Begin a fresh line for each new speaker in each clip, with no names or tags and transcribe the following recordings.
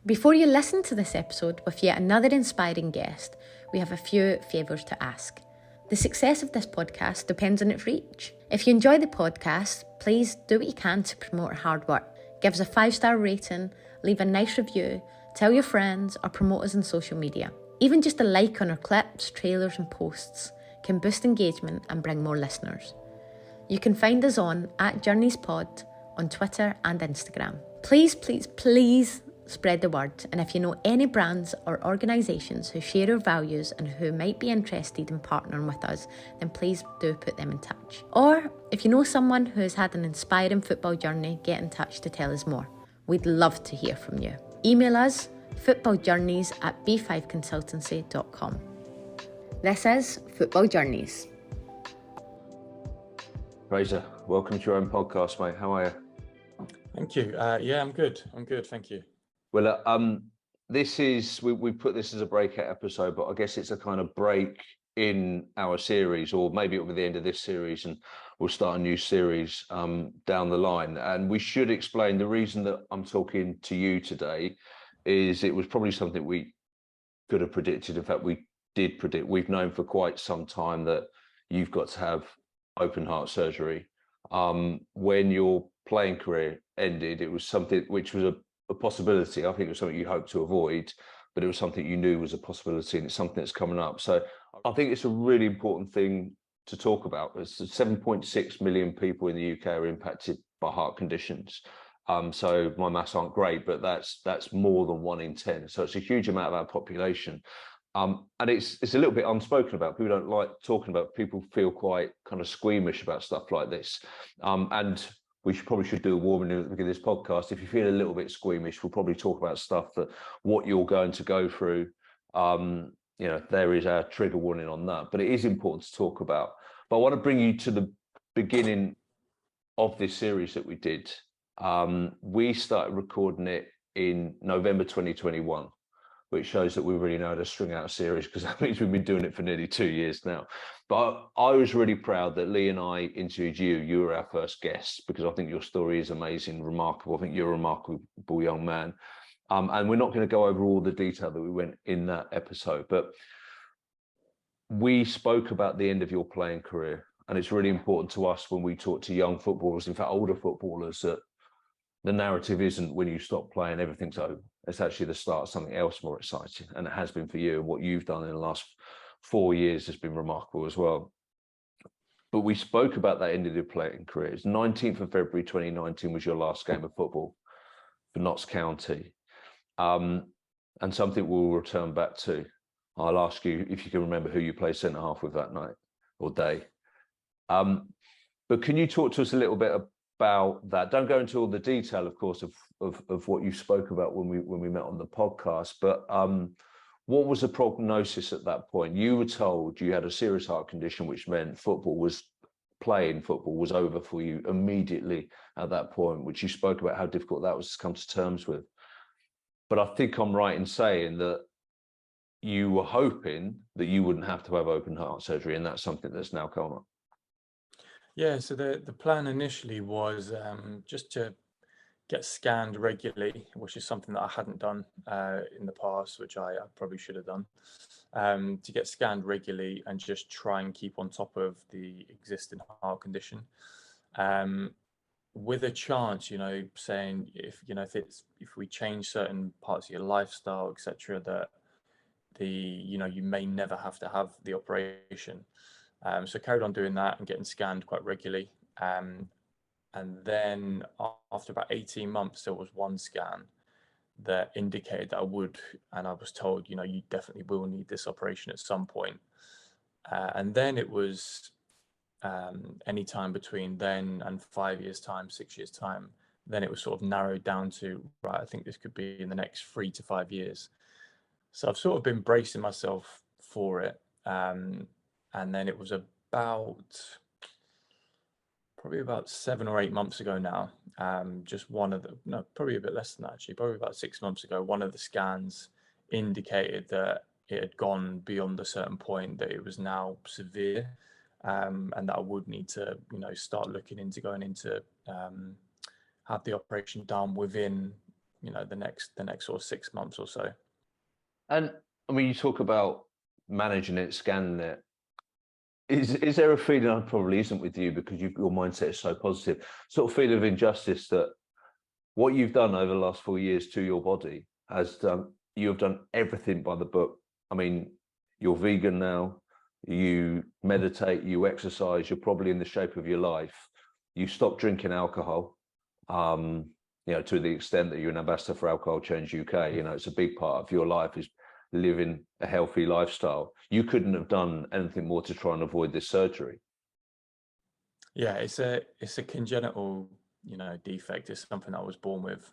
Before you listen to this episode with yet another inspiring guest, we have a few favours to ask. The success of this podcast depends on its reach. If you enjoy the podcast, please do what you can to promote our hard work. Give us a 5-star rating, leave a nice review, tell your friends, or promote us on social media. Even just a like on our clips, trailers and posts can boost engagement and bring more listeners. You can find us on @JourneysPod on Twitter and Instagram. Please spread the word, and if you know any brands or organisations who share our values and who might be interested in partnering with us, then please do put them in touch. Or if you know someone who has had an inspiring football journey, get in touch to tell us more. We'd love to hear from you. Email us footballjourneys@b5consultancy.com. This is Football Journeys.
Fraser, welcome to your own podcast, mate. How are you?
Thank you. Yeah, I'm good. Thank you.
Well, this is we put this as a breakout episode, but I guess it's a kind of break in our series, or maybe it'll be the end of this series, and we'll start a new series down the line. And we should explain the reason that I'm talking to you today is it was probably something we could have predicted. In fact, we did predict. We've known for quite some time that you've got to have open heart surgery. When your playing career ended, it was something which was a possibility. I think it was something you hoped to avoid, but it was something you knew was a possibility, and it's something that's coming up. So I think it's a really important thing to talk about. There's 7.6 million people in the UK are impacted by heart conditions. So my maths aren't great, but that's more than 1 in 10. So it's a huge amount of our population. And it's a little bit unspoken about. People don't like talking about. People feel quite kind of squeamish about stuff like this. And we probably should do a warming at the beginning of this podcast. If you feel a little bit squeamish, we'll probably talk about stuff that what you're going to go through. There is our trigger warning on that, but it is important to talk about. But I want to bring you to the beginning of this series that we did. We started recording it in November 2021, which shows that we really know how to string out a series, because that means we've been doing it for nearly 2 years now. But I was really proud that Lee and I interviewed you. You were our first guest, because I think your story is amazing, remarkable. I think you're a remarkable young man. And we're not going to go over all the detail that we went in that episode, but we spoke about the end of your playing career. And it's really important to us when we talk to young footballers, in fact, older footballers, that the narrative isn't when you stop playing, everything's over. It's actually the start of something else more exciting. And it has been for you. And what you've done in the last 4 years has been remarkable as well. But we spoke about that end of your playing career. It's 19th of February 2019 was your last game of football for Notts County. And something we'll return back to. I'll ask you if you can remember who you played centre-half with that night or day. But can you talk to us a little bit about that? Don't go into all the detail, of course, of what you spoke about when we met on the podcast, but what was the prognosis at that point? You were told you had a serious heart condition, which meant playing football was over for you immediately at that point, which you spoke about how difficult that was to come to terms with. But I think I'm right in saying that you were hoping that you wouldn't have to have open heart surgery, and that's something that's now come up.
Yeah, so the plan initially was just to get scanned regularly, which is something that I hadn't done in the past, which I probably should have done, to get scanned regularly and just try and keep on top of the existing heart condition. With a chance, saying if we change certain parts of your lifestyle, etc., that you may never have to have the operation. So carried on doing that and getting scanned quite regularly. And then after about 18 months, there was one scan that indicated that I would, and I was told, you definitely will need this operation at some point. And then it was any time between then and 5 years' time, 6 years' time. Then it was sort of narrowed down to, right, I think this could be in the next 3 to 5 years. So I've sort of been bracing myself for it. And then it was probably about 7 or 8 months ago now, probably a bit less than that actually, probably about 6 months ago, one of the scans indicated that it had gone beyond a certain point, that it was now severe, and that I would need to, start looking into going into have the operation done within, the next sort of 6 months or so.
And I mean, you talk about managing it, scanning it. Is there a feeling, I probably isn't with you because your mindset is so positive, sort of feeling of injustice that what you've done over the last 4 years to your body has done, you have done everything by the book. I mean, you're vegan now, you meditate, you exercise, you're probably in the shape of your life. You stop drinking alcohol, to the extent that you're an ambassador for Alcohol Change UK. It's a big part of your life is living a healthy lifestyle. You couldn't have done anything more to try and avoid this surgery.
Yeah, it's a congenital, defect. It's something I was born with.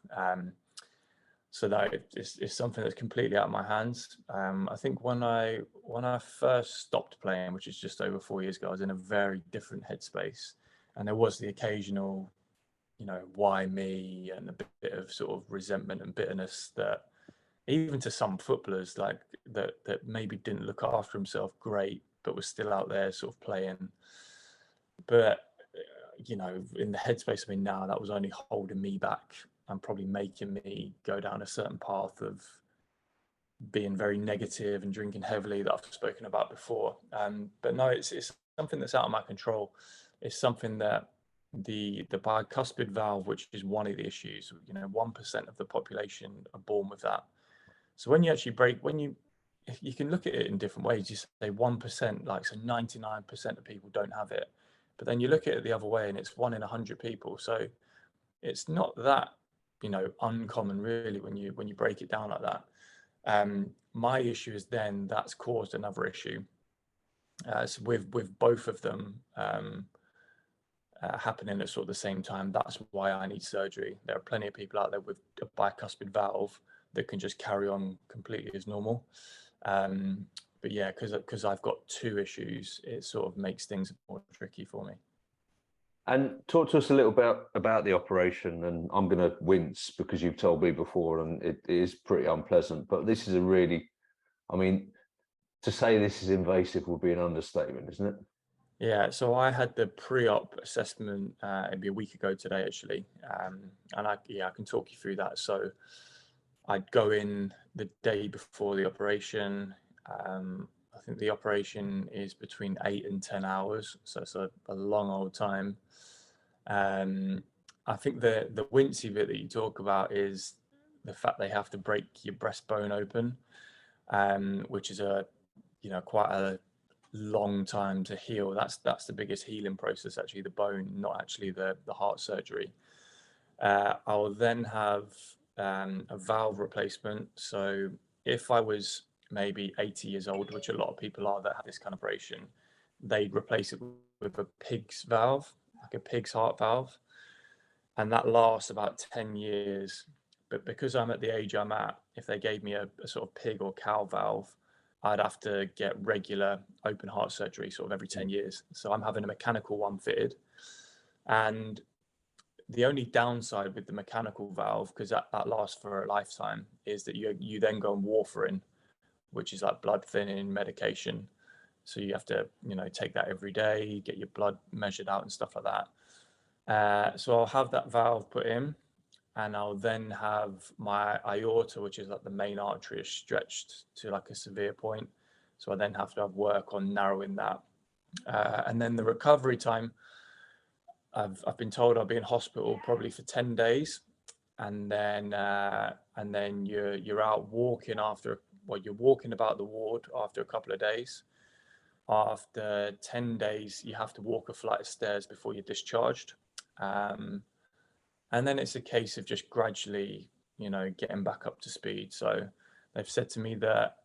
So that it's something that's completely out of my hands. I think when I first stopped playing, which is just over 4 years ago, I was in a very different headspace, and there was the occasional, why me, and a bit of sort of resentment and bitterness that even to some footballers like that maybe didn't look after himself great, but was still out there sort of playing. But in the headspace I'm in now, that was only holding me back and probably making me go down a certain path of being very negative and drinking heavily that I've spoken about before. But no, it's something that's out of my control. It's something that the bicuspid valve, which is one of the issues, 1% of the population are born with that. So when you actually you can look at it in different ways. You say 1%, like, so 99% of people don't have it. But then you look at it the other way and it's 1 in 100 people. So it's not that, uncommon really when you break it down like that. My issue is then that's caused another issue. So with both of them happening at sort of the same time, that's why I need surgery. There are plenty of people out there with a bicuspid valve that can just carry on completely as normal. But yeah, because I've got two issues, it sort of makes things more tricky for me.
And talk to us a little bit about the operation. And I'm going to wince because you've told me before, and it is pretty unpleasant. But this is to say this is invasive would be an understatement, isn't it?
Yeah, so I had the pre-op assessment it'd be a week ago today, actually, and I can talk you through that. So I'd go in the day before the operation. I think the operation is between 8 and 10 hours, so it's a long old time. I think the wincy bit that you talk about is the fact they have to break your breastbone open, which is quite a long time to heal. That's the biggest healing process, actually, the bone, not actually the heart surgery. I'll then have a valve replacement. So if I was maybe 80 years old, which a lot of people are that have this kind of operation, they'd replace it with a pig's valve, like a pig's heart valve. And that lasts about 10 years. But because I'm at the age I'm at, if they gave me a sort of pig or cow valve, I'd have to get regular open heart surgery sort of every 10 years. So I'm having a mechanical one fitted. And the only downside with the mechanical valve, because that lasts for a lifetime, is that you then go on warfarin, which is like blood thinning medication. So you have to, take that every day, get your blood measured out and stuff like that. So I'll have that valve put in, and I'll then have my aorta, which is like the main artery, is stretched to like a severe point. So I then have to have work on narrowing that. And then the recovery time, I've been told I'll be in hospital probably for 10 days. And then you're out walking you're walking about the ward after a couple of days. After 10 days, you have to walk a flight of stairs before you're discharged. And then it's a case of just gradually, getting back up to speed. So they've said to me that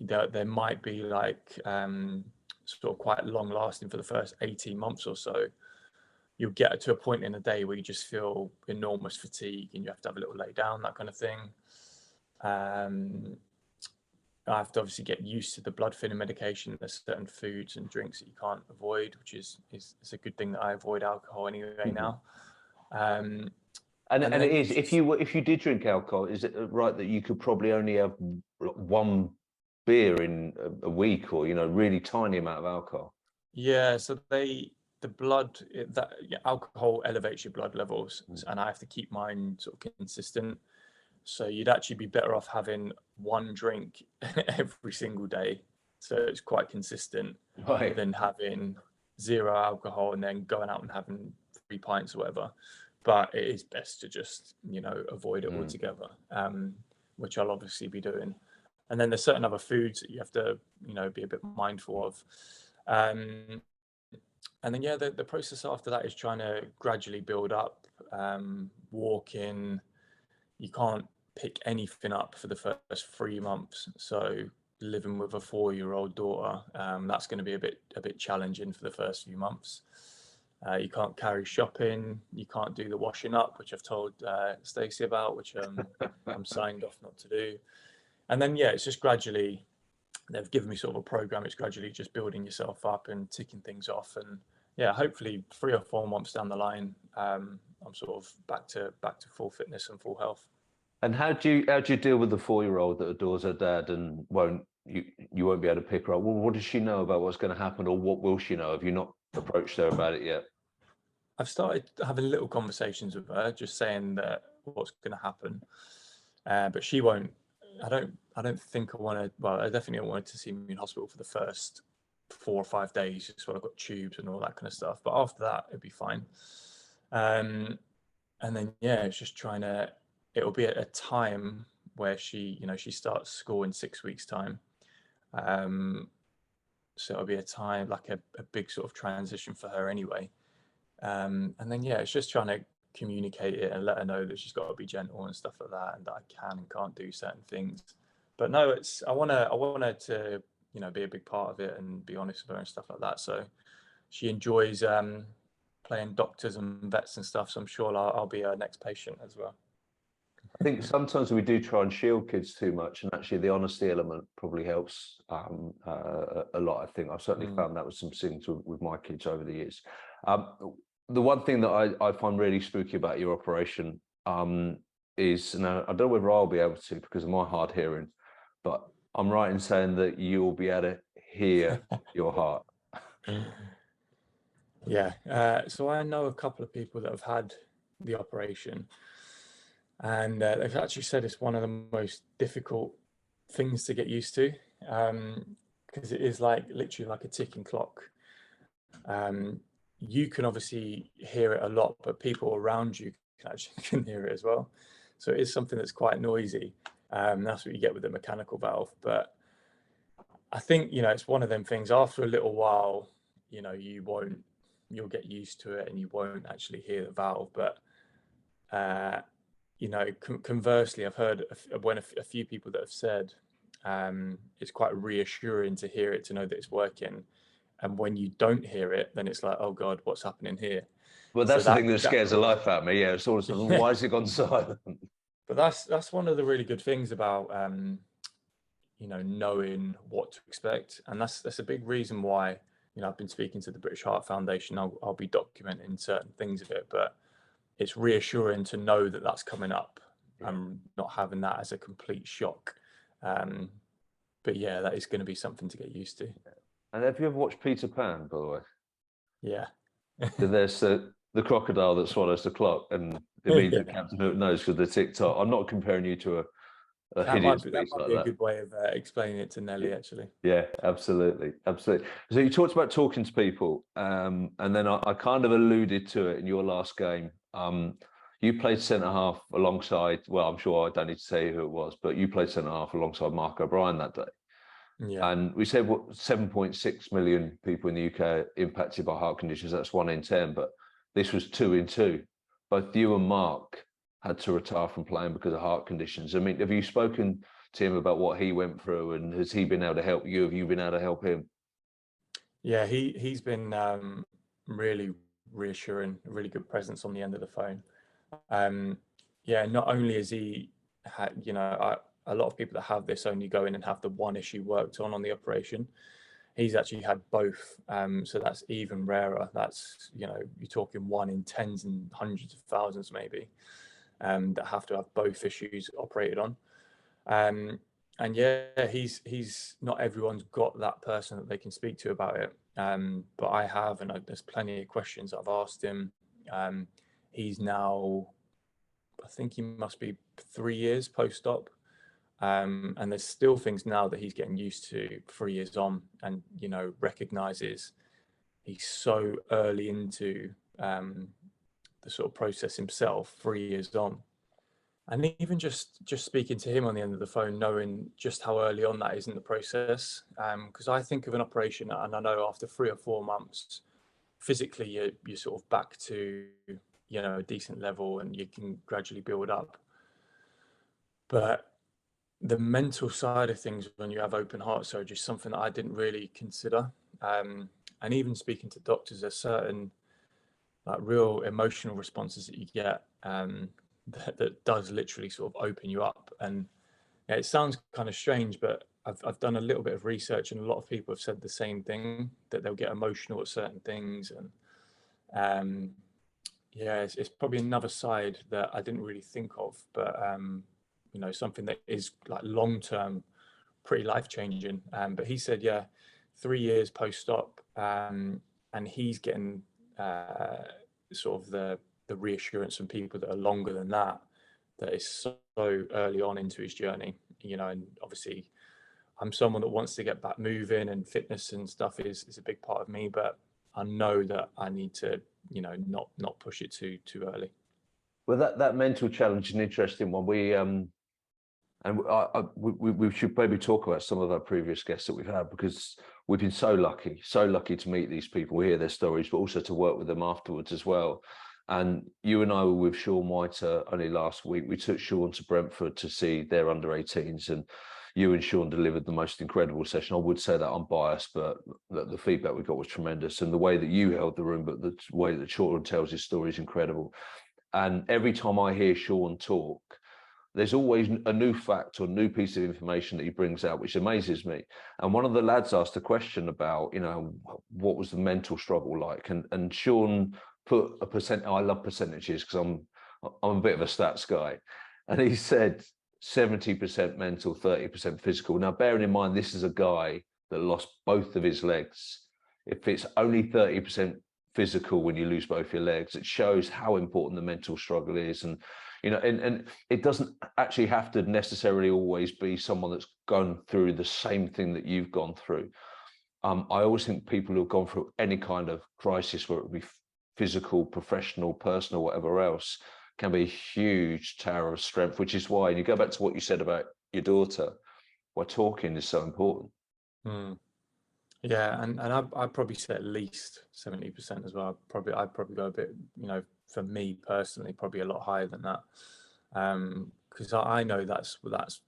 there might be like sort of quite long lasting for the first 18 months or so. You'll get to a point in a day where you just feel enormous fatigue and you have to have a little lay down, that kind of thing. I have to obviously get used to the blood thinning medication. There's certain foods and drinks that you can't avoid, which is a good thing that I avoid alcohol anyway now.
And it is, if you did drink alcohol, is it right that you could probably only have one beer in a week, or really tiny amount of alcohol?
Yeah, so alcohol elevates your blood levels, and I have to keep mine sort of consistent. So you'd actually be better off having one drink every single day, so it's quite consistent,
Right.
than having zero alcohol and then going out and having 3 pints or whatever. But it is best to just, avoid it altogether, which I'll obviously be doing. And then there's certain other foods that you have to, be a bit mindful of. And then, the process after that is trying to gradually build up, walking. You can't pick anything up for the first 3 months. So living with a 4-year-old daughter, that's going to be a bit challenging for the first few months. You can't carry shopping. You can't do the washing up, which I've told Stacey about, which I'm signed off not to do. And then, it's just gradually, they've given me sort of a program. It's gradually just building yourself up and ticking things off. And hopefully 3 or 4 months down the line, I'm sort of back to full fitness and full health.
And how do you deal with the 4-year-old that adores her dad and you won't be able to pick her up? Well, what does she know about what's going to happen, or what will she know? Have you not approached her about it yet?
I've started having little conversations with her, just saying that what's going to happen, but she won't. I don't think I want to. Well, I definitely don't want her to see me in hospital for the first 4 or 5 days, just while I've got tubes and all that kind of stuff. But after that, it'll be fine. And then it's just trying to. It'll be at a time where she starts school in 6 weeks' time. So it'll be a time like a big sort of transition for her anyway. And then it's just trying to communicate it and let her know that she's got to be gentle and stuff like that, and that I can and can't do certain things. But no, I want her to be a big part of it and be honest with her and stuff like that. So she enjoys playing doctors and vets and stuff. So I'm sure I'll be her next patient as well.
I think sometimes we do try and shield kids too much, and actually the honesty element probably helps a lot. I think I've certainly found that with some things with my kids over the years. The one thing that I find really spooky about your operation is, now I don't know whether I'll be able to because of my hard hearing, but I'm right in saying that you will be able to hear your heart.
So I know a couple of people that have had the operation, and they've actually said it's one of the most difficult things to get used to, because it is literally like a ticking clock. You can obviously hear it a lot, but people around you can hear it as well. So it is something that's quite noisy. That's what you get with the mechanical valve. But I think, it's one of them things. After a little while, you'll get used to it and you won't actually hear the valve. But, conversely, I've heard a few people that have said it's quite reassuring to hear it, to know that it's working. And when you don't hear it, then it's like, oh God, what's happening here?
Well, that's the thing that scares the life out of me. Yeah, it's always why has it gone silent?
But that's one of the really good things about knowing what to expect, and that's a big reason why I've been speaking to the British Heart Foundation. I'll be documenting certain things of it, but it's reassuring to know that that's coming up and not having that as a complete shock. But that is going to be something to get used to.
And have you ever watched Peter Pan, by the way?
Yeah.
So there's the crocodile that swallows the clock, and it means that Captain Hook knows because the tick-tock. I'm not comparing you to a hideous beast like that.
That might be a good way of explaining it to Nelly, actually.
Yeah, absolutely. So you talked about talking to people, and then I kind of alluded to it in your last game. You played centre-half alongside, well, I'm sure I don't need to say who it was, but you played centre-half alongside Mark O'Brien that day.
Yeah.
And we said 7.6 million people in the UK are impacted by heart conditions. That's 1 in 10, but this was 2 in 2. Both you and Mark had to retire from playing because of heart conditions. I mean, have you spoken to him about what he went through, and has he been able to help you? Have you been able to help him?
Yeah, he's been really reassuring, a really good presence on the end of the phone. Not only has he had, a lot of people that have this only go in and have the one issue worked on the operation. He's actually had both, so that's even rarer. That's, you're talking 1 in tens and hundreds of thousands maybe, that have to have both issues operated on. And he's not everyone's got that person that they can speak to about it, but I have, and there's plenty of questions I've asked him. He's now I think he must be 3 years post-op. And there's still things now that he's getting used to 3 years on, and, you know, recognizes he's so early into the sort of process himself 3 years on. And even just speaking to him on the end of the phone, knowing just how early on that is in the process, because I think of an operation, and I know after 3 or 4 months, physically you're sort of back to, you know, a decent level, and you can gradually build up. But the mental side of things when you have open heart surgery is something that I didn't really consider. And even speaking to doctors, there's certain like real emotional responses that you get that does literally sort of open you up. And yeah, it sounds kind of strange, but I've done a little bit of research, and a lot of people have said the same thing, that they'll get emotional at certain things. And yeah, it's probably another side that I didn't really think of, but you know, something that is like long term, pretty life changing. But he said, yeah, 3 years post-op, and he's getting sort of the reassurance from people that are longer than that, that is so early on into his journey, you know. And obviously I'm someone that wants to get back moving, and fitness and stuff is a big part of me, but I know that I need to, you know, not push it too early.
Well, that mental challenge is an interesting one. We should maybe talk about some of our previous guests that we've had, because we've been so lucky to meet these people, hear their stories, but also to work with them afterwards as well. And you and I were with Sean Whiter only last week. We took Sean to Brentford to see their under 18s, and you and Sean delivered the most incredible session. I would say that I'm biased, but the feedback we got was tremendous. And the way that you held the room, but the way that Sean tells his story is incredible. And every time I hear Sean talk, there's always a new fact or new piece of information that he brings out, which amazes me. And one of the lads asked a question about, you know, what was the mental struggle like? And Sean put a percent. I love percentages because I'm a bit of a stats guy. And he said 70% mental, 30% physical. Now, bearing in mind, this is a guy that lost both of his legs. If it's only 30% physical when you lose both your legs, it shows how important the mental struggle is. And you know, and it doesn't actually have to necessarily always be someone that's gone through the same thing that you've gone through. I always think people who have gone through any kind of crisis, whether it be physical, professional, personal, whatever else, can be a huge tower of strength, which is why, and you go back to what you said about your daughter, why talking is so important.
Yeah, and I'd probably say at least 70% as well. I'd probably go a bit, you know, for me personally, probably a lot higher than that, because I know that's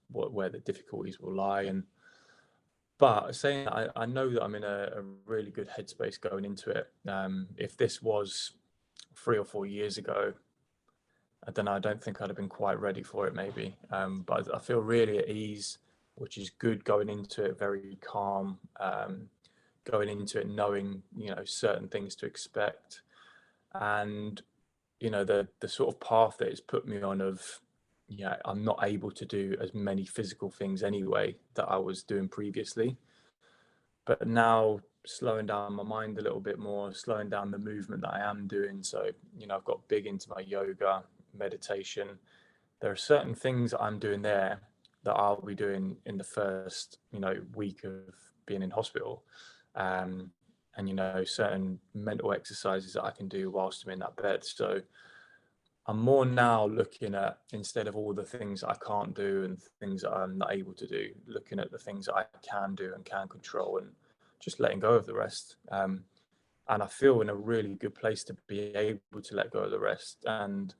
where the difficulties will lie. But saying that, I know that I'm in a really good headspace going into it. If this was 3 or 4 years ago, I don't know, I don't think I'd have been quite ready for it maybe. But I feel really at ease, which is good, going into it very calm, going into it knowing, you know, certain things to expect. And, you know, the sort of path that it's put me on of, yeah, I'm not able to do as many physical things anyway that I was doing previously. But now slowing down my mind a little bit more, slowing down the movement that I am doing. So, you know, I've got big into my yoga, meditation. There are certain things that I'm doing there that I'll be doing in the first, you know, week of being in hospital. And, you know, certain mental exercises that I can do whilst I'm in that bed. So I'm more now looking at, instead of all the things that I can't do and things that I'm not able to do, looking at the things that I can do and can control, and just letting go of the rest. And I feel in a really good place to be able to let go of the rest. And,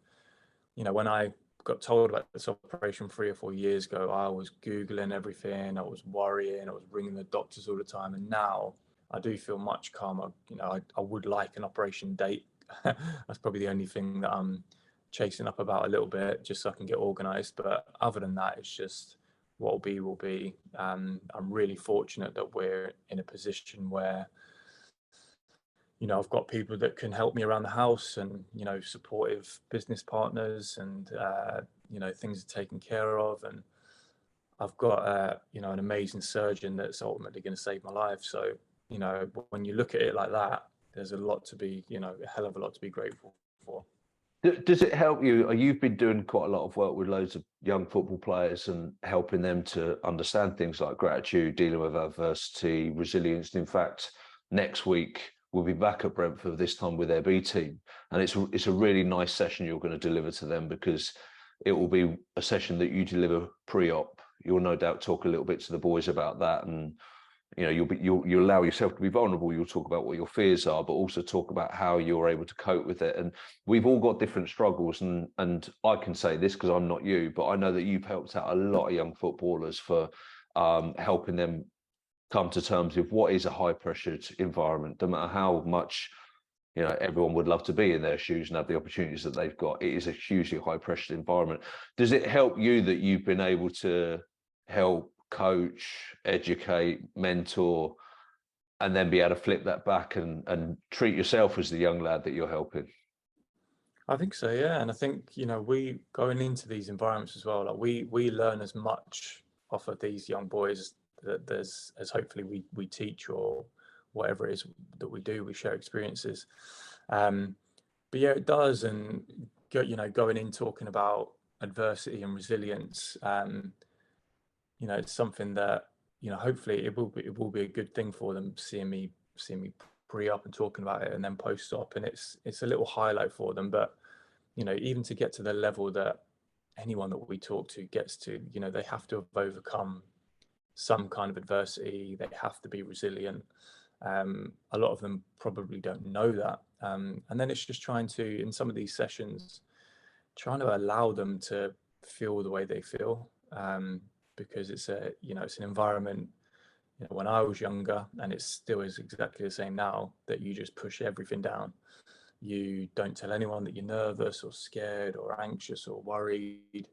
you know, when I got told about this operation 3 or 4 years ago, I was Googling everything, I was worrying, I was ringing the doctors all the time. And now I do feel much calmer. You know, I would like an operation date. That's probably the only thing that I'm chasing up about a little bit, just so I can get organized. But other than that, it's just what will be, will be. I'm really fortunate that we're in a position where, you know, I've got people that can help me around the house, and, you know, supportive business partners, and, you know, things are taken care of. And I've got, you know, an amazing surgeon that's ultimately going to save my life. So, you know, when you look at it like that, there's a lot to be, you know, a hell of a lot to be grateful for.
Does it help you? You've been doing quite a lot of work with loads of young football players and helping them to understand things like gratitude, dealing with adversity, resilience. In fact, next week we'll be back at Brentford, this time with their B team, and it's a really nice session you're going to deliver to them, because it will be a session that you deliver pre-op. You'll no doubt talk a little bit to the boys about that, and you'll allow yourself to be vulnerable. You'll talk about what your fears are, but also talk about how you're able to cope with it. And we've all got different struggles, and I can say this because I'm not you, but I know that you've helped out a lot of young footballers for helping them come to terms with what is a high pressured environment. No matter how much everyone would love to be in their shoes and have the opportunities that they've got, it is a hugely high pressured environment. Does it help you that you've been able to help coach, educate, mentor, and then be able to flip that back and treat yourself as the young lad that you're helping?
I think so, yeah. And I think, we going into these environments as well, like we learn as much off of these young boys as hopefully we teach, or whatever it is that we do, we share experiences. But yeah, it does. And going in talking about adversity and resilience, it's something that hopefully it will be a good thing for them, seeing me pre-op and talking about it, and then post-op, and it's a little highlight for them. But even to get to the level that anyone that we talk to gets to, they have to have overcome some kind of adversity. They have to be resilient. A lot of them probably don't know that, and then it's just trying to, in some of these sessions, trying to allow them to feel the way they feel. Because it's an environment, when I was younger, and it still is exactly the same now, that you just push everything down. You don't tell anyone that you're nervous or scared or anxious or worried,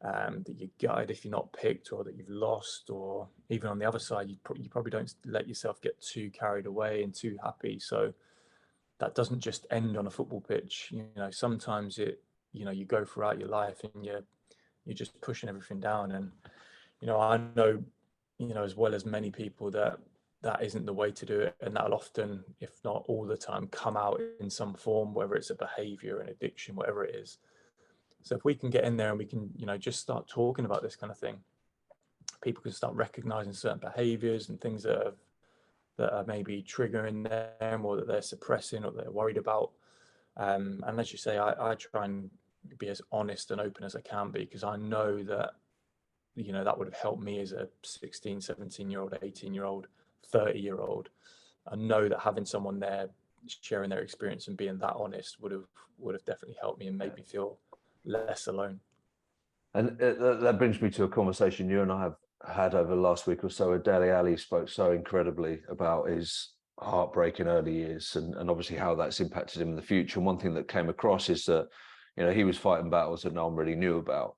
that you're gutted if you're not picked, or that you've lost, or even on the other side, you probably don't let yourself get too carried away and too happy. So that doesn't just end on a football pitch. Sometimes you go throughout your life and you're just pushing everything down. And I know, as well as many people, that isn't the way to do it, and that'll often, if not all the time, come out in some form, whether it's a behavior, an addiction, whatever it is. So if we can get in there and we can, just start talking about this kind of thing, people can start recognizing certain behaviors and things that are maybe triggering them, or that they're suppressing, or they're worried about. And as you say, I try and be as honest and open as I can be, because I know that that would have helped me as a 16, 17-year-old, 18-year-old, 30-year-old. I know that having someone there sharing their experience and being that honest would have definitely helped me and made me feel less alone.
And that brings me to a conversation you and I have had over the last week or so. Dele Alli spoke so incredibly about his heartbreak in early years, and obviously how that's impacted him in the future. And one thing that came across is that he was fighting battles that no one really knew about.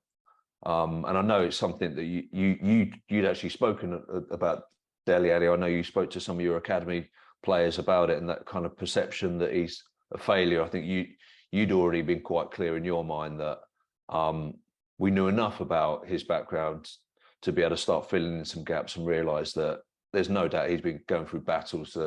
And I know it's something that you'd actually spoken about Dele Alli. I know you spoke to some of your academy players about it, and that kind of perception that he's a failure. I think you'd already been quite clear in your mind that we knew enough about his background to be able to start filling in some gaps and realise that there's no doubt he's been going through battles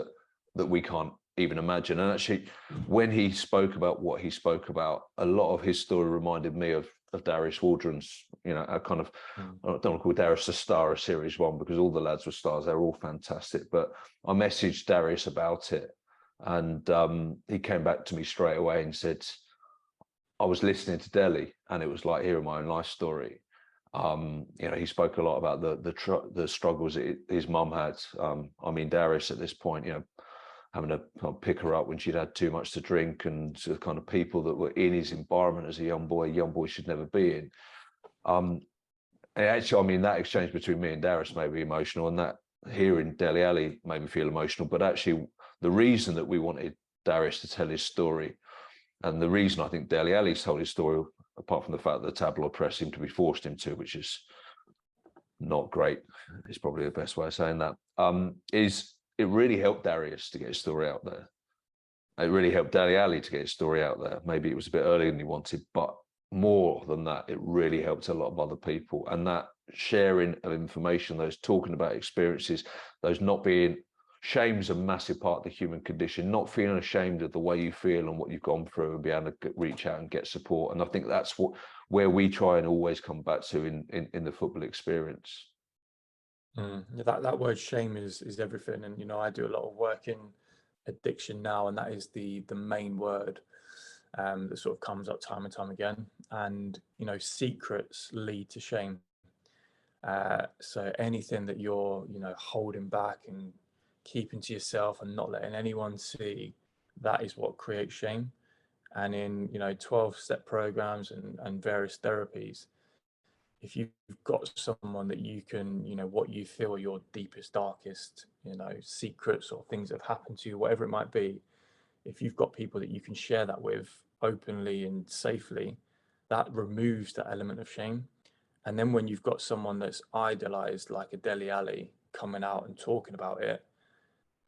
that we can't even imagine. And actually, when he spoke about what he spoke about, a lot of his story reminded me of Darius Waldron's, a kind of, I don't want to call Darius a star of Series 1, because all the lads were stars. They're all fantastic. But I messaged Darius about it, and he came back to me straight away and said, I was listening to Dele, and it was like hearing my own life story. He spoke a lot about the struggles that his mum had. Darius at this point, having to kind of pick her up when she'd had too much to drink, and the kind of people that were in his environment as a young boy should never be in. And actually, that exchange between me and Darius made me emotional, and that hearing Dele Alli made me feel emotional. But actually, the reason that we wanted Darius to tell his story, and the reason I think Dele Alli told his story, apart from the fact that the tabloid press seemed to be forced him to, which is not great, is probably the best way of saying that, is it really helped Darius to get his story out there. It really helped Dele Alli to get his story out there. Maybe it was a bit earlier than he wanted, but more than that, it really helped a lot of other people. And that sharing of information, those talking about experiences, those not being shame's a massive part of the human condition, not feeling ashamed of the way you feel and what you've gone through, and be able to reach out and get support. And I think that's where we try and always come back to in the football experience.
That word shame is everything. And, I do a lot of work in addiction now, and that is the main word that sort of comes up time and time again. And, secrets lead to shame. So anything that you're, holding back and keeping to yourself and not letting anyone see, that is what creates shame. And in, 12-step programs and various therapies, if you've got someone that you can, what you feel are your deepest, darkest, secrets or things that have happened to you, whatever it might be, if you've got people that you can share that with openly and safely, that removes that element of shame. And then when you've got someone that's idolized, like a Dele Alli, coming out and talking about it,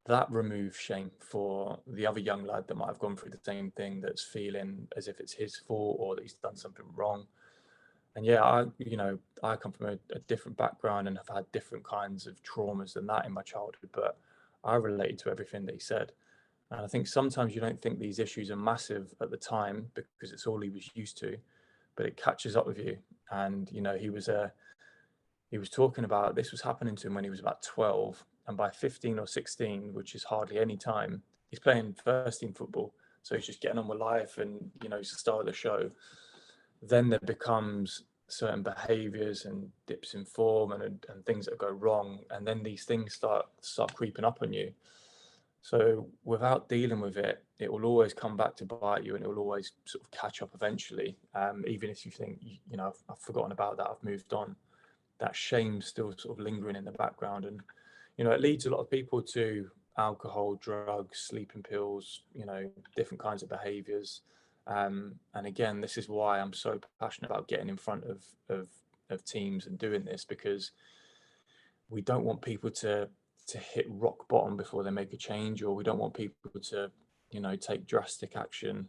that removes shame for the other young lad that might have gone through the same thing, that's feeling as if it's his fault or that he's done something wrong. And yeah, I come from a different background and have had different kinds of traumas than that in my childhood, but I related to everything that he said. And I think sometimes you don't think these issues are massive at the time because it's all he was used to, but it catches up with you. And he was talking about, this was happening to him when he was about 12, and by 15 or 16, which is hardly any time, he's playing first team football, so he's just getting on with life, and he's the star of the show. Then there becomes certain behaviors and dips in form and things that go wrong, and then these things start creeping up on you. So without dealing with it, it will always come back to bite you, and it will always sort of catch up eventually. Even if you think, I've forgotten about that, I've moved on, that shame's still sort of lingering in the background. And, it leads a lot of people to alcohol, drugs, sleeping pills, different kinds of behaviors. And again, this is why I'm so passionate about getting in front of teams and doing this, because we don't want people to hit rock bottom before they make a change, or we don't want people to, take drastic action,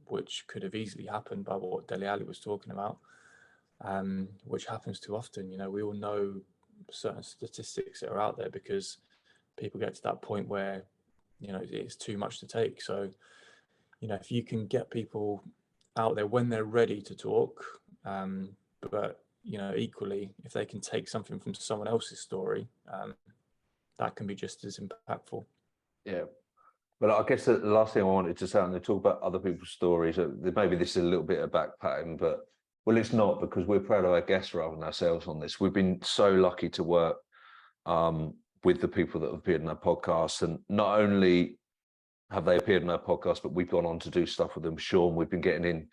which could have easily happened by what Dele Alli was talking about, which happens too often. We all know certain statistics that are out there, because people get to that point where, it's too much to take. So, if you can get people out there when they're ready to talk, but, equally, if they can take something from someone else's story, that can be just as impactful.
Yeah. But I guess the last thing I wanted to say, and they talk about other people's stories, maybe this is a little bit of backpatting, but it's not, because we're proud of our guests rather than ourselves on this. We've been so lucky to work with the people that have appeared in our podcast, and not only have they appeared in our podcast, but we've gone on to do stuff with them. Sean, we've been getting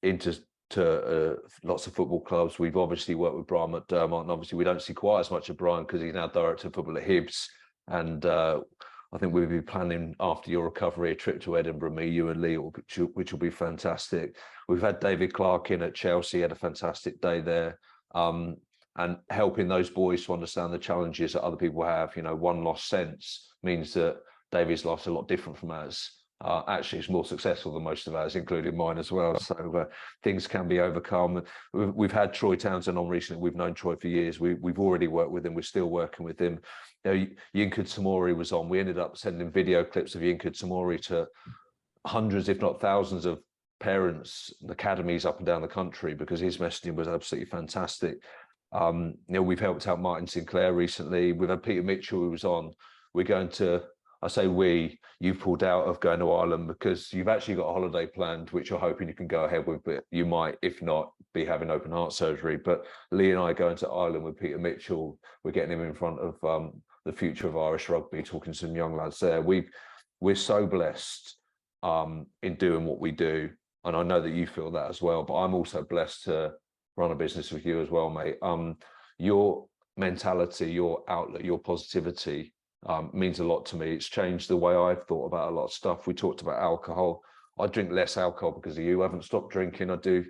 into lots of football clubs. We've obviously worked with Brian McDermott, and obviously we don't see quite as much of Brian because he's now director of football at Hibs. And I think we'll be planning, after your recovery, a trip to Edinburgh, me, you and Lee, which will be fantastic. We've had David Clark in at Chelsea, had a fantastic day there. And helping those boys to understand the challenges that other people have. One lost sense means that David's life's a lot different from ours. Actually, it's more successful than most of ours, including mine as well. So things can be overcome. We've had Troy Townsend on recently. We've known Troy for years. We've already worked with him. We're still working with him. Yinka Tamori was on. We ended up sending video clips of Yinka Tamori to hundreds, if not thousands, of parents and academies up and down the country, because his messaging was absolutely fantastic. We've helped out Martin Sinclair recently. We've had Peter Mitchell, who was on. We're going to, I say you've pulled out of going to Ireland because you've actually got a holiday planned, which you're hoping you can go ahead with, but you might, if not, be having open heart surgery. But Lee and I are going to Ireland with Peter Mitchell. We're getting him in front of the future of Irish rugby, talking to some young lads there. We're so blessed in doing what we do. And I know that you feel that as well, but I'm also blessed to run a business with you as well, mate. Your mentality, your outlook, your positivity means a lot to me. It's changed the way I've thought about a lot of stuff. We talked about alcohol. I drink less alcohol because of you. I haven't stopped drinking. I do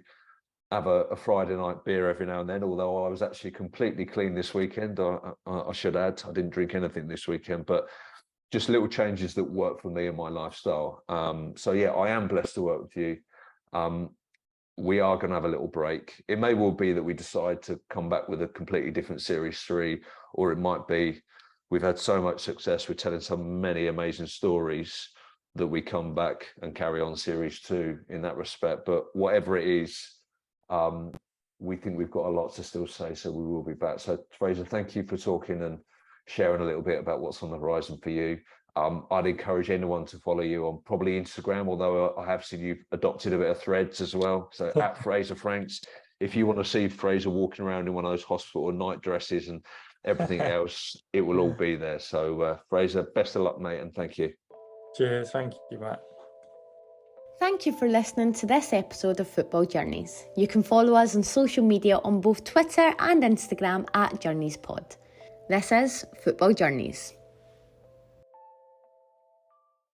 have a Friday night beer every now and then, although I was actually completely clean this weekend. I should add, I didn't drink anything this weekend, but just little changes that work for me and my lifestyle. So yeah, I am blessed to work with you. We are going to have a little break. It may well be that we decide to come back with a completely different Series 3, or it might be we've had so much success with telling so many amazing stories that we come back and carry on series 2 in that respect. But whatever it is, we think we've got a lot to still say, so we will be back. So Fraser, thank you for talking and sharing a little bit about what's on the horizon for you. I'd encourage anyone to follow you on probably Instagram, although I have seen you've adopted a bit of Threads as well. So at Fraser Franks, if you want to see Fraser walking around in one of those hospital night dresses and everything else, it will all be there. So Fraser, best of luck, mate, and thank you.
Cheers. Thank you, Matt.
Thank you for listening to this episode of Football Journeys. You can follow us on social media on both Twitter and Instagram at JourneysPod. This is Football Journeys.